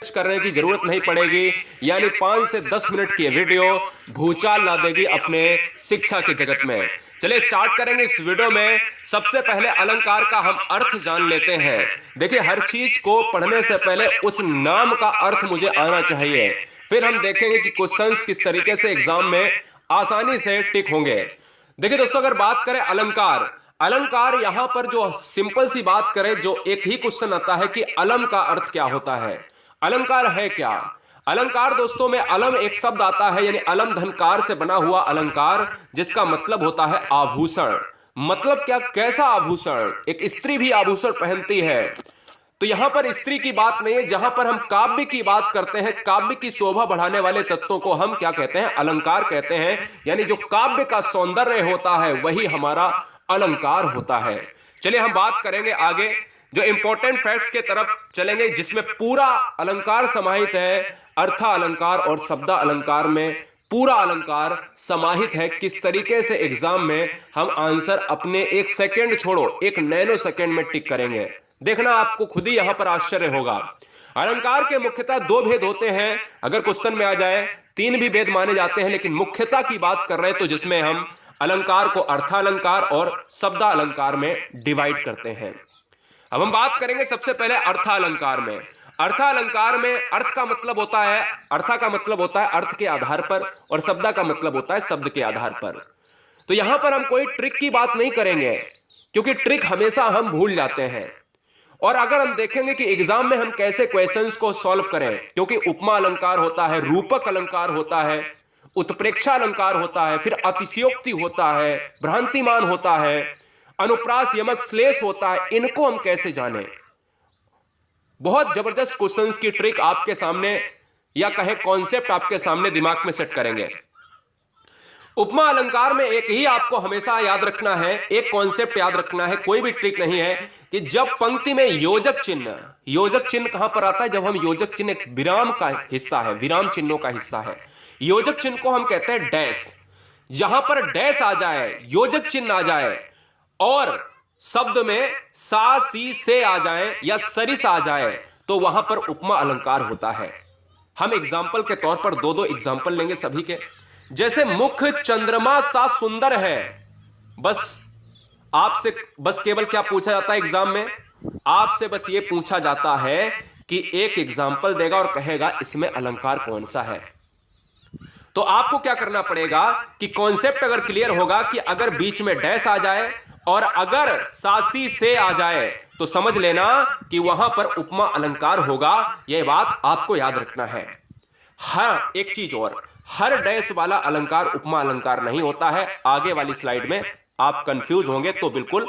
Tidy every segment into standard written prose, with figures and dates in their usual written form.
करने की जरूरत नहीं पड़ेगी। यानी 5 से 10 मिनट की वीडियो भूचाल ला देगी अपने शिक्षा के जगत में। चलिए स्टार्ट करेंगे इस वीडियो में। सबसे पहले अलंकार का हम अर्थ जान लेते हैं। देखिए, हर चीज को पढ़ने से पहले उस नाम का अर्थ मुझे आना चाहिए, फिर हम देखेंगे कि क्वेश्चंस किस तरीके से एग्जाम में आसानी से टिक होंगे। देखिए दोस्तों, अगर बात करें अलंकार, अलंकार यहां पर जो सिंपल सी बात करें, जो एक ही क्वेश्चन आता है कि अलम का अर्थ क्या होता है, अलंकार है क्या। अलंकार दोस्तों में अलम एक शब्द आता है, यानी अलम धनकार से बना हुआ अलंकार, जिसका मतलब होता है आभूषण। मतलब क्या, कैसा आभूषण, एक स्त्री भी आभूषण पहनती है। तो यहां पर स्त्री की बात नहीं है, जहां पर हम काव्य की बात करते हैं, काव्य की शोभा बढ़ाने वाले तत्वों को हम क्या कहते हैं, अलंकार कहते हैं। यानी जो काव्य का सौंदर्य होता है वही हमारा अलंकार होता है। चलिए हम बात करेंगे आगे, जो इंपॉर्टेंट फैक्ट्स के तरफ चलेंगे, जिसमें पूरा अलंकार समाहित है। अर्था अलंकार और शब्दा अलंकार में पूरा अलंकार समाहित है। किस तरीके से एग्जाम में हम आंसर अपने 1 सेकंड छोड़ो 1 नैनो सेकंड में टिक करेंगे, देखना आपको खुद ही यहां पर आश्चर्य होगा। अलंकार के मुख्यतः 2 भेद होते हैं। अगर क्वेश्चन में आ जाए 3 भी भेद माने जाते हैं, लेकिन मुख्यतः की बात कर रहे हैं तो जिसमें हम अलंकार को अर्थालंकार और शब्दा अलंकार में डिवाइड करते हैं। अब हम बात करेंगे सबसे पहले अर्थालंकार में। अर्थालंकार में अर्थ का मतलब होता है, अर्था का मतलब होता है अर्थ के आधार पर, और शब्दा का मतलब होता है शब्द के आधार पर। तो यहां पर हम कोई ट्रिक की बात नहीं करेंगे, क्योंकि ट्रिक हमेशा हम भूल जाते हैं। और अगर हम देखेंगे कि एग्जाम में हम कैसे क्वेश्चंस को सॉल्व करें, क्योंकि उपमा अलंकार होता है, रूपक अलंकार होता है, उत्प्रेक्षा अलंकार होता है, फिर अतिशयोक्ति होता है, भ्रांतिमान होता है, अनुप्रास यमक श्लेष होता है, इनको हम कैसे जानें। बहुत जबरदस्त क्वेश्चंस की ट्रिक आपके सामने, या कहे कॉन्सेप्ट आपके सामने दिमाग में सेट करेंगे। उपमा अलंकार में एक ही आपको हमेशा याद रखना है, एक कॉन्सेप्ट याद रखना है, कोई भी ट्रिक नहीं है, कि जब पंक्ति में योजक चिन्ह कहां पर आता है, जब हम योजक चिन्ह एक विराम का हिस्सा है, विराम चिन्हों का हिस्सा है। योजक चिन्ह को हम कहते हैं डैश। जहां पर डैश आ जाए, योजक चिन्ह आ जाए, और शब्द में सा सी से आ जाए या सरिस आ जाए, तो वहां पर उपमा अलंकार होता है। हम एग्जाम्पल के तौर पर 2-2 एग्जाम्पल लेंगे सभी के। जैसे मुख चंद्रमा सा सुंदर है, बस आपसे बस केवल क्या पूछा जाता है एग्जाम में, आपसे बस ये पूछा जाता है कि एक एग्जाम्पल देगा और कहेगा इसमें अलंकार कौन सा है। तो आपको क्या करना पड़ेगा कि कॉन्सेप्ट अगर क्लियर होगा कि अगर बीच में डैश आ जाए और अगर सासी से आ जाए, तो समझ लेना कि वहां पर उपमा अलंकार होगा। यह बात आपको याद रखना है। हाँ, एक चीज और, हर डैश वाला अलंकार उपमा अलंकार नहीं होता है। आगे वाली स्लाइड में आप कंफ्यूज होंगे तो बिल्कुल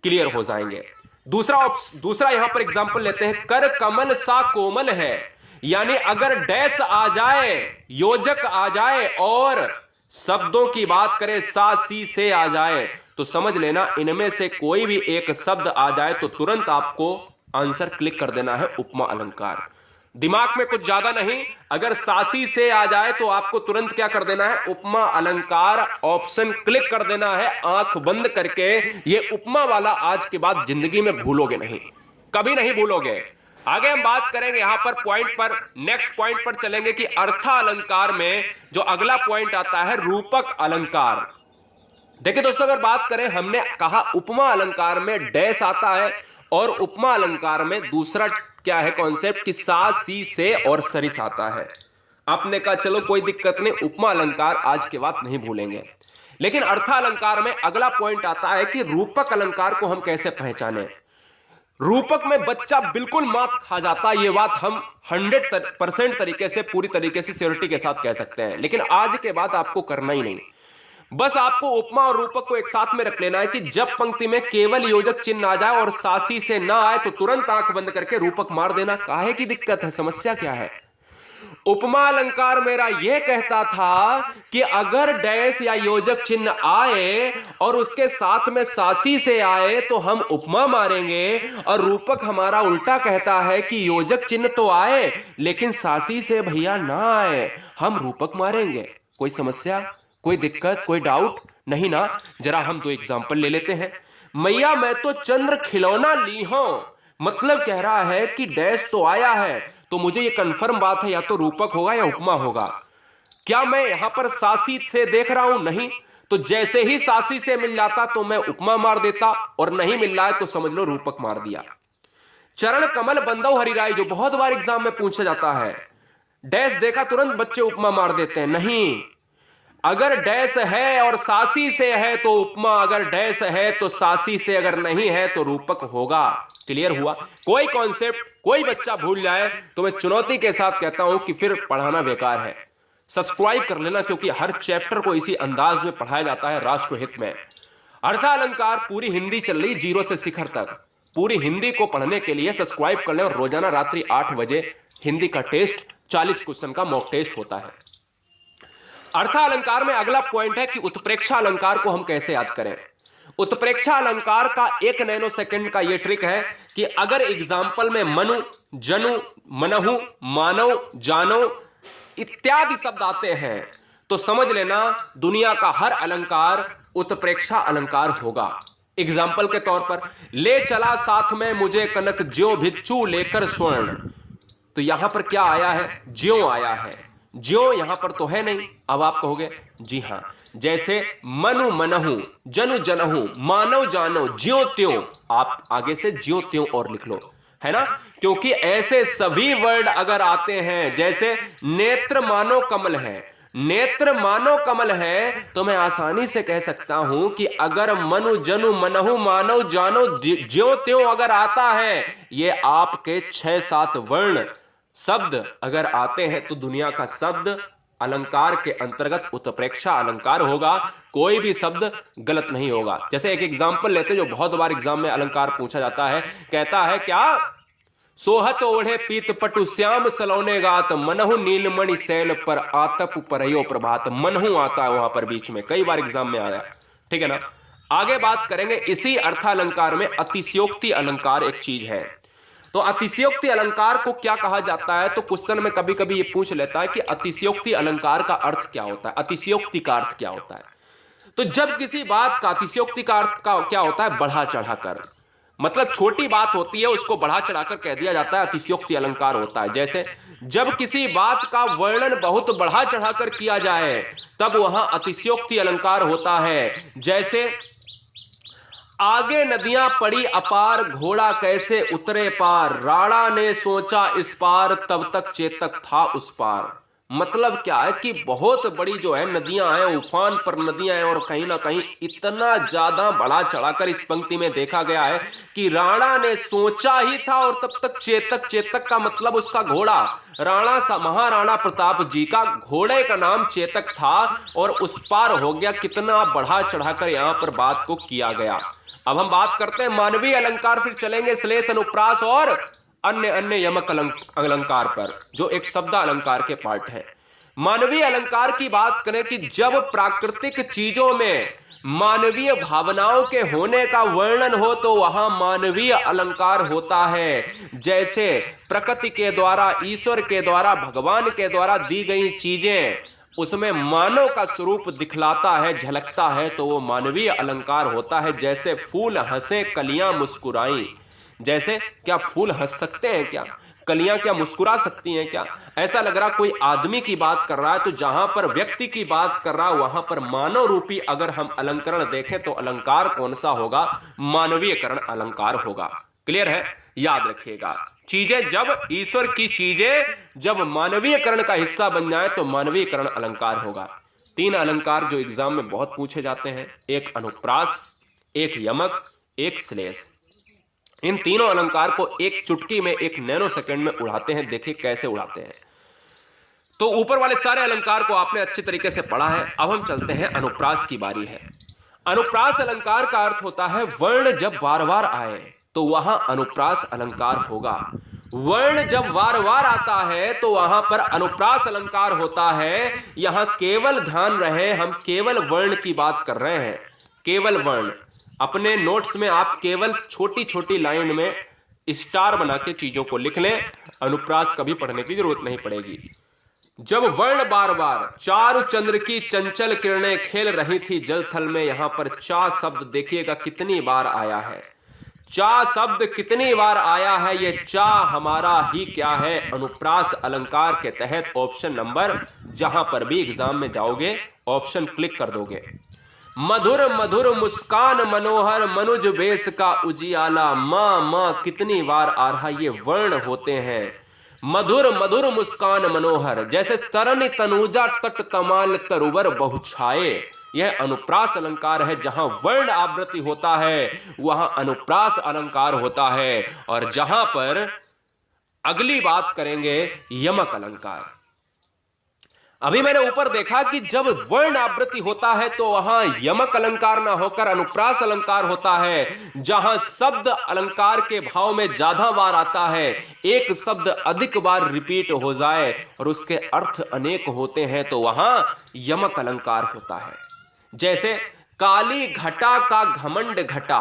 क्लियर हो जाएंगे। दूसरा यहां पर एग्जांपल लेते हैं, कर कमल सा कोमल है। यानी अगर डैश आ जाए, योजक आ जाए और शब्दों की बात करें सा सी से आ जाए, तो समझ लेना इनमें से कोई भी एक शब्द आ जाए तो तुरंत आपको आंसर क्लिक कर देना है उपमा अलंकार। दिमाग में कुछ ज्यादा नहीं, अगर सासी से आ जाए तो आपको तुरंत क्या कर देना है, उपमा अलंकार ऑप्शन क्लिक कर देना है, आंख बंद करके। ये उपमा वाला आज के बाद जिंदगी में भूलोगे नहीं, कभी नहीं भूलोगे। आगे हम बात करेंगे यहां पर पॉइंट पर, नेक्स्ट पॉइंट पर चलेंगे कि अर्था अलंकार में जो अगला पॉइंट आता है रूपक अलंकार। देखिए दोस्तों, अगर बात करें, हमने कहा उपमा अलंकार में डैश आता है और उपमा अलंकार में दूसरा क्या है कॉन्सेप्ट कि सा सी से और सरिस आता है। आपने कहा चलो कोई दिक्कत नहीं, उपमा अलंकार आज के बाद नहीं भूलेंगे। लेकिन अर्था अलंकार में अगला पॉइंट आता है कि रूपक अलंकार को हम कैसे पहचानें। रूपक में बच्चा बिल्कुल मात खा जाता है, ये बात हम 100% तरीके से, पूरी तरीके से श्योरिटी के साथ कह सकते हैं। लेकिन आज के बाद आपको करना ही नहीं, बस आपको उपमा और रूपक को एक साथ में रख लेना है कि जब पंक्ति में केवल योजक चिन्ह आ जाए और सासी से ना आए तो तुरंत आंख बंद करके रूपक मार देना। काहे की दिक्कत है, समस्या क्या है। उपमा अलंकार मेरा यह कहता था कि अगर डैश या योजक चिन्ह आए और उसके साथ में सासी से आए तो हम उपमा मारेंगे, और रूपक हमारा उल्टा कहता है कि योजक चिन्ह तो आए लेकिन सासी से भैया ना आए, हम रूपक मारेंगे। कोई समस्या, कोई दिक्कत, कोई डाउट नहीं ना। जरा हम 2 एग्जांपल ले लेते हैं। मैया मैं तो चंद्र खिलौना ली हूं, मतलब कह रहा है कि डैश तो आया है तो मुझे ये कंफर्म बात है या तो रूपक होगा या उपमा होगा। क्या मैं यहां पर सासी से देख रहा हूं? नहीं। तो जैसे ही सासी से मिल जाता तो मैं उपमा मार देता, और नहीं मिल रहा है तो समझ लो रूपक मार दिया। चरण कमल बंदो हरिराई, जो बहुत बार एग्जाम में पूछा जाता है, डैश देखा तुरंत बच्चे उपमा मार देते हैं। नहीं, अगर डैश है और सासी से है तो उपमा, अगर डैश है तो सासी से, अगर नहीं है तो रूपक होगा। क्लियर हुआ? कोई कॉन्सेप्ट कोई बच्चा भूल जाए तो मैं चुनौती के साथ कहता हूं कि फिर पढ़ाना बेकार है। सब्सक्राइब कर लेना, क्योंकि हर चैप्टर को इसी अंदाज में पढ़ाया जाता है राष्ट्र हित में। अर्थालंकार पूरी हिंदी चल रही, जीरो से शिखर तक। पूरी हिंदी को पढ़ने के लिए सब्सक्राइब कर लें, और रोजाना रात्रि 8 बजे हिंदी का टेस्ट 40 क्वेश्चन का मॉक टेस्ट होता है। अर्थालंकार में अगला पॉइंट है कि उत्प्रेक्षा अलंकार को हम कैसे याद करें। उत्प्रेक्षा अलंकार का 1 नैनो सेकंड का यह ट्रिक है कि अगर एग्जाम्पल में मनु, जनु, मनहु, मानव, जानो इत्यादि शब्द आते हैं तो समझ लेना दुनिया का हर अलंकार उत्प्रेक्षा अलंकार होगा। एग्जाम्पल के तौर पर, ले चला साथ में मुझे कनक ज्यों भिक्षु लेकर स्वर्ण, तो यहां पर क्या आया है? ज्यों आया है। ज्यों यहां पर तो है नहीं। अब आप कहोगे जी हां, जैसे मनु मनहु, जनु जनहु, मानव जानो, ज्यों त्यों, आप आगे से ज्यों त्यों और लिख लो, है ना? क्योंकि ऐसे सभी वर्ड अगर आते हैं, जैसे नेत्र मानो कमल है, नेत्र मानो कमल है, तो मैं आसानी से कह सकता हूं कि अगर मनु जनु मनहु मानव जानो ज्यों त्यों अगर आता है, ये आपके 6-7 वर्ण शब्द अगर आते हैं तो दुनिया का शब्द अलंकार के अंतर्गत उत्प्रेक्षा अलंकार होगा। कोई भी शब्द गलत नहीं होगा। जैसे एक एग्जांपल लेते हैं जो बहुत बार एग्जाम में अलंकार पूछा जाता है, कहता है क्या? सोहत ओढ़े पीत पटु श्याम सलोने गात, मनहु नीलमणि शैल पर आतप परयो प्रभात। मनहु आता है वहां पर बीच में, कई बार एग्जाम में आया, ठीक है ना? आगे बात करेंगे। इसी अर्थालंकार में अतिशयोक्ति अलंकार एक चीज है। तो अतिशयोक्ति अलंकार को क्या कहा जाता है? तो क्वेश्चन में कभी कभी ये पूछ लेता है कि अतिशयोक्ति अलंकार का अर्थ क्या होता है, अतिशयोक्ति का अर्थ क्या होता है। तो जब किसी बात का अतिशयोक्ति का अर्थ का क्या होता है? बढ़ा चढ़ाकर, मतलब छोटी बात होती है उसको बढ़ा चढ़ाकर कह दिया जाता है, अतिशयोक्ति अलंकार होता है। जैसे जब किसी बात का वर्णन बहुत बढ़ा चढ़ाकर किया जाए तब वहां अतिशयोक्ति अलंकार होता है। जैसे आगे नदियां पड़ी अपार, घोड़ा कैसे उतरे पार, राणा ने सोचा इस पार, तब तक चेतक था उस पार। मतलब क्या है कि बहुत बड़ी जो है नदियां हैं, उफान पर नदियां हैं, और कहीं ना कहीं इतना ज्यादा बढ़ा चढ़ाकर इस पंक्ति में देखा गया है कि राणा ने सोचा ही था और तब तक चेतक, चेतक का मतलब उसका घोड़ा, राणा सा महाराणा प्रताप जी का घोड़े का नाम चेतक था, और उस पार हो गया। कितना बढ़ा चढ़ाकर यहां पर बात को किया गया। अब हम बात करते हैं मानवीय अलंकार, फिर चलेंगे श्लेष, अनुप्रास और अन्य अन्य यमक अलंकार पर, जो एक शब्द अलंकार के पार्ट है। मानवीय अलंकार की बात करें कि जब प्राकृतिक चीजों में मानवीय भावनाओं के होने का वर्णन हो तो वहां मानवीय अलंकार होता है। जैसे प्रकृति के द्वारा, ईश्वर के द्वारा, भगवान के द्वारा दी गई चीजें, उसमें मानव का स्वरूप दिखलाता है, झलकता है, तो वो मानवीय अलंकार होता है। जैसे फूल हंसे कलियां मुस्कुराई, जैसे क्या फूल हंस सकते हैं क्या? कलियां क्या मुस्कुरा सकती हैं क्या? ऐसा लग रहा कोई आदमी की बात कर रहा है, तो जहां पर व्यक्ति की बात कर रहा है वहां पर मानव रूपी अगर हम अलंकरण देखें तो अलंकार कौन सा होगा? मानवीयकरण अलंकार होगा। क्लियर है? याद रखिएगा, चीजें जब ईश्वर की चीजें जब मानवीयकरण का हिस्सा बन जाए तो मानवीयकरण अलंकार होगा। 3 अलंकार जो एग्जाम में बहुत पूछे जाते हैं, एक अनुप्रास, एक यमक, एक श्लेष। इन तीनों अलंकार को एक चुटकी में, 1 नैनो सेकंड में उड़ाते हैं। देखिए कैसे उड़ाते हैं। तो ऊपर वाले सारे अलंकार को आपने अच्छे तरीके से पढ़ा है। अब हम चलते हैं, अनुप्रास की बारी है। अनुप्रास अलंकार का अर्थ होता है वर्ण जब बार बार आए तो वहां अनुप्रास अलंकार होगा। वर्ण जब बार बार आता है तो वहां पर अनुप्रास अलंकार होता है। यहां केवल ध्यान रहे, हम केवल वर्ण की बात कर रहे हैं, केवल वर्ण। अपने नोट्स में आप केवल छोटी छोटी लाइन में स्टार बना के चीजों को लिख लें, अनुप्रास कभी पढ़ने की जरूरत नहीं पड़ेगी। जब वर्ण बार बार, चारु चंद्र की चंचल किरणें खेल रही थी जल थल में, यहां पर चा शब्द देखिएगा कितनी बार आया है। चा शब्द कितनी बार आया है, ये चा हमारा ही क्या है, अनुप्रास अलंकार के तहत ऑप्शन नंबर, जहां पर भी एग्जाम में जाओगे ऑप्शन क्लिक कर दोगे। मधुर मधुर मुस्कान मनोहर मनुज बेस का उजियाला, मां मां कितनी बार आ रहा, ये वर्ण होते हैं। मधुर मधुर मुस्कान मनोहर, जैसे तरन तनुजा तट तमाल तरुवर बहुछाए, यह अनुप्रास अलंकार है। जहां वर्ण आवृत्ति होता है वहां अनुप्रास अलंकार होता है। और जहां पर अगली बात करेंगे यमक अलंकार। अभी मैंने ऊपर देखा कि जब वर्ण आवृत्ति होता है तो वहां यमक अलंकार ना होकर अनुप्रास अलंकार होता है। जहां शब्द अलंकार के भाव में ज्यादा बार आता है, एक शब्द अधिक बार रिपीट हो जाए और उसके अर्थ अनेक होते हैं, तो वहां यमक अलंकार होता है। जैसे काली घटा का घमंड घटा,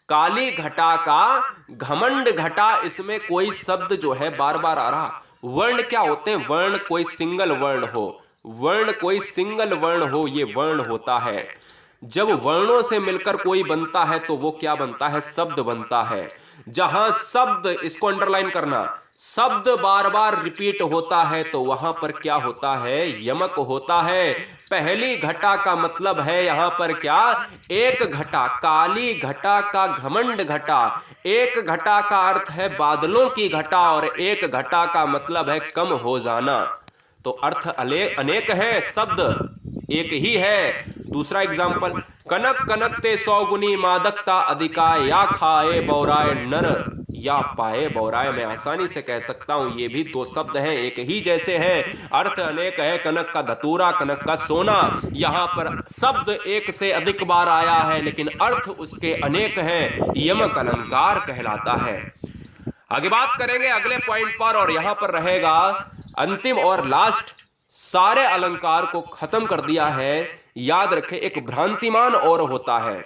काली घटा का घमंड घटा, इसमें कोई शब्द जो है बार बार आ रहा। वर्ण क्या होते हैं, वर्ण कोई सिंगल वर्ण हो, वर्ण कोई सिंगल वर्ण हो, ये वर्ण होता है। जब वर्णों से मिलकर कोई बनता है तो वो क्या बनता है, शब्द बनता है। जहां शब्द, इसको अंडरलाइन करना, शब्द बार बार रिपीट होता है तो वहां पर क्या होता है, यमक होता है। पहली घटा का मतलब है यहां पर क्या, एक घटा, काली घटा का घमंड घटा। एक घटा का अर्थ है बादलों की घटा और एक घटा का मतलब है कम हो जाना। तो अर्थ अनेक है, शब्द एक ही है। दूसरा एग्जाम्पल, कनक कनक ते 100 गुनी मादकता अधिका, या खाए बौराए नर या पाए बौराए। मैं आसानी से कह सकता हूं ये भी दो शब्द हैं, एक ही जैसे हैं, अर्थ अनेक है। कनक का धतूरा, कनक का सोना, यहां पर शब्द एक से अधिक बार आया है लेकिन अर्थ उसके अनेक हैं, यमक अलंकार कहलाता है। आगे बात करेंगे अगले पॉइंट पर, और यहां पर रहेगा अंतिम और लास्ट। सारे अलंकार को खत्म कर दिया है। याद रखें एक भ्रांतिमान और होता है,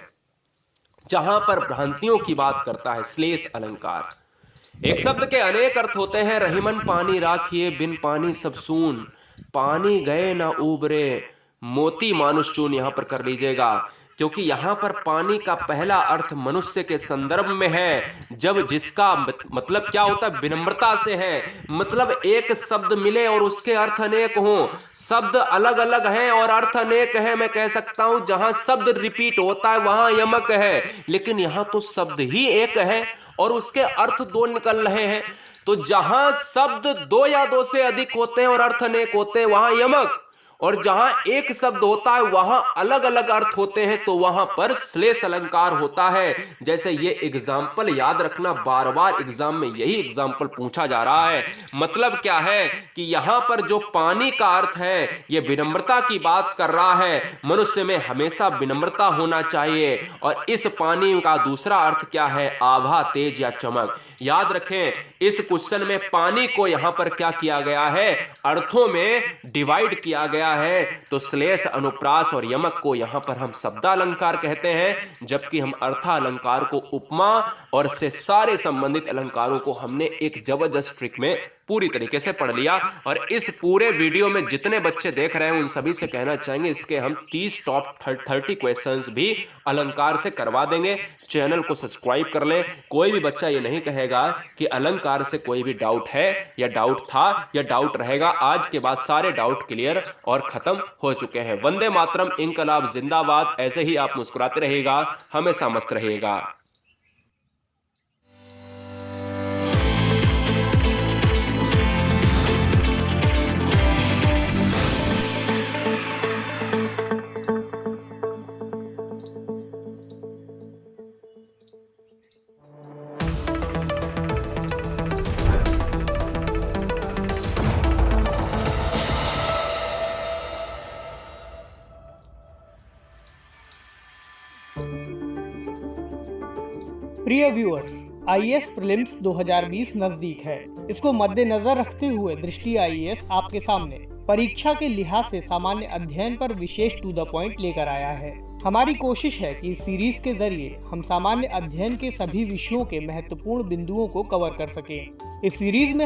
जहां पर भ्रांतियों की बात करता है, श्लेष अलंकार। एक शब्द के अनेक अर्थ होते हैं। रहीमन पानी राखिए, बिन पानी सब सून, पानी गए ना उबरे, मोती मानुष चून। यहां पर कर लीजिएगा, क्योंकि यहां पर पानी का पहला अर्थ मनुष्य के संदर्भ में है, जब जिसका मतलब क्या होता है, विनम्रता से है। मतलब एक शब्द मिले और उसके अर्थ अनेक हों, शब्द अलग अलग हैं और अर्थ अनेक है। मैं कह सकता हूं जहां शब्द रिपीट होता है वहां यमक है, लेकिन यहां तो शब्द ही एक है और उसके अर्थ दो निकल रहे हैं। तो जहां शब्द दो या दो से अधिक होते हैं और अर्थ अनेक होते हैं वहां यमक, और जहां एक शब्द होता है वहां अलग अलग अर्थ होते हैं तो वहां पर श्लेष अलंकार होता है। जैसे ये एग्जाम्पल याद रखना, बार बार एग्जाम में यही एग्जाम्पल पूछा जा रहा है। मतलब क्या है कि यहां पर जो पानी का अर्थ है ये विनम्रता की बात कर रहा है। मनुष्य में हमेशा विनम्रता होना चाहिए। और इस पानी का दूसरा अर्थ क्या है, आभा, तेज या चमक। याद रखें इस क्वेश्चन में पानी को यहां पर क्या किया गया है, अर्थों में डिवाइड किया गया है। तो श्लेष, अनुप्रास और यमक को यहां पर हम शब्दालंकार कहते हैं, जबकि हम अर्थालंकार को उपमा और से सारे संबंधित अलंकारों को हमने एक जबरदस्त ट्रिक में पूरी तरीके से पढ़ लिया। और इस पूरे वीडियो में जितने बच्चे देख रहे हैं उन सभी से कहना चाहेंगे इसके हम 30 टॉप 30 क्वेश्चंस भी अलंकार से करवा देंगे। चैनल को सब्सक्राइब कर लें। कोई भी बच्चा ये नहीं कहेगा कि अलंकार से कोई भी डाउट है या डाउट था या डाउट रहेगा। आज के बाद सारे डाउट क्लियर और खत्म हो चुके हैं। वंदे मातरम, इनकलाब जिंदाबाद। ऐसे ही आप मुस्कुराते रहिएगा, हमेशा मस्त रहिएगा। प्रिय व्यूअर्स, आईएएस प्रीलिम्स 2020 नजदीक है। इसको मद्देनजर रखते हुए दृष्टि आईएएस आपके सामने परीक्षा के लिहाज से सामान्य अध्ययन पर विशेष टू द पॉइंट लेकर आया है। हमारी कोशिश है कि इस सीरीज के जरिए हम सामान्य अध्ययन के सभी विषयों के महत्वपूर्ण बिंदुओं को कवर कर सकें। इस सीरीज में